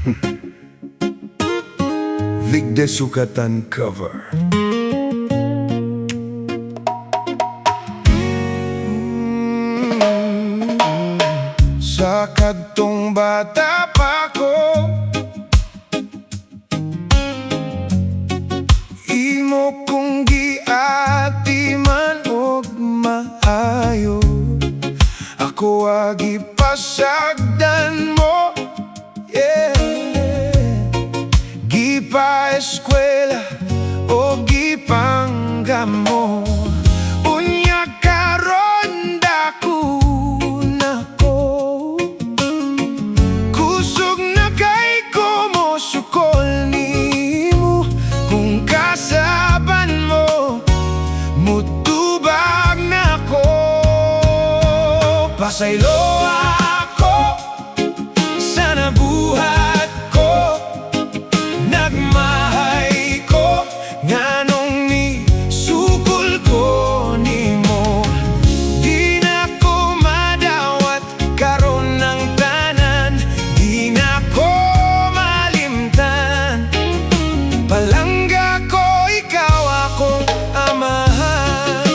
Vic de Sukatan cover. Sa kadtong bata pa ko, imo kong giati man og maayo. Ako agipasagdan mo, yeah. Gipa-eskwela o gipanggam mo, unya karon dako nako. Kusog na kay ko mo sukol nimo, kung kasaban mo mutubag nako. Pasaylo ako sa nabuhat ko, nagmahay ko nganong ni sukol ko nimo. Di na ko madawat karon ng tanan, di na ko malimtan. Palangga ko, ikaw akong amahan.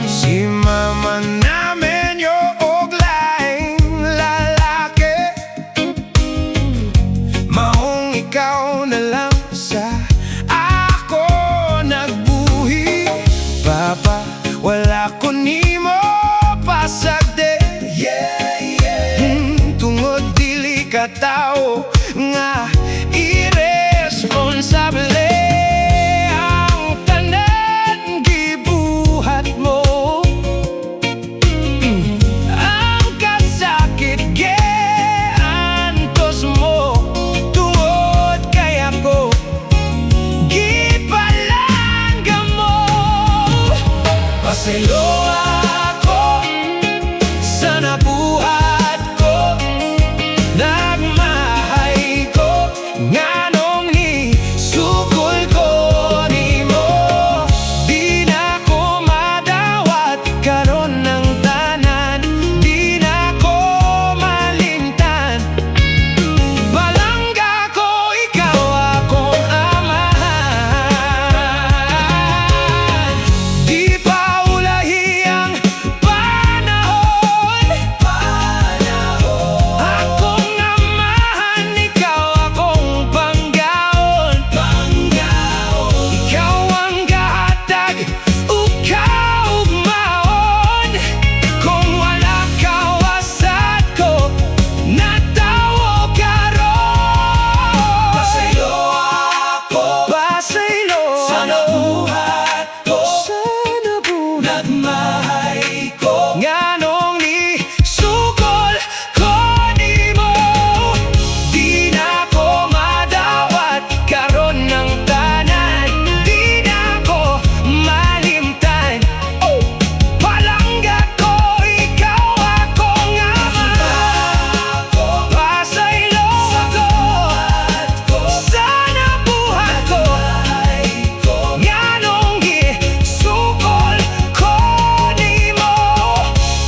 Si mama namin yung oglaing lalaki, maong ikaw na lang sa ako nagbuhi. Papa, wala ko nimo pasagde, yeah, yeah. Tungod dili ka tao nga irresponsable. Ang tanan gibuhat mo, ang kasakit giantos mo. Tungod kay ako gipalangga mo. Pasaylo ako sa nabuhat ko, nagmahay ko nganong ni sukol ko nimo. Di na ko madawat karon ng tanan, di na ko malimtan. Palangga ko, ikaw akong amahan. Di pa ulahi ang panahon, akong amahan, ikaw akong panggaon. Ikaw ang gahatag, ukaugmaon. Kung wala ka, wasat ko natawo karon. Pasaylo ako, pasaylo sa nabuhat ko, nagmahay ko nganong ni sukol ko nimo. Di na ko madawat karon ng tanan, di na ko malimtan. Palangga ko, ikaw akong amahan. Pasaylo ako sa nabuhat ko, nganong gisukol ko nimo.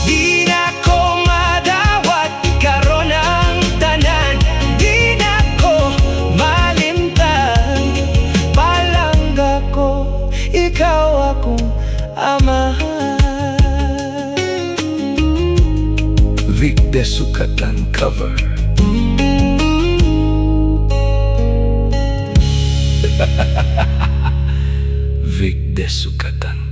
Di na ko madawat karon ang tanan, di na ko malimtan. Palangga ko, ikaw akong amahan. Vic de Sukatan cover. Vic de Sukatan.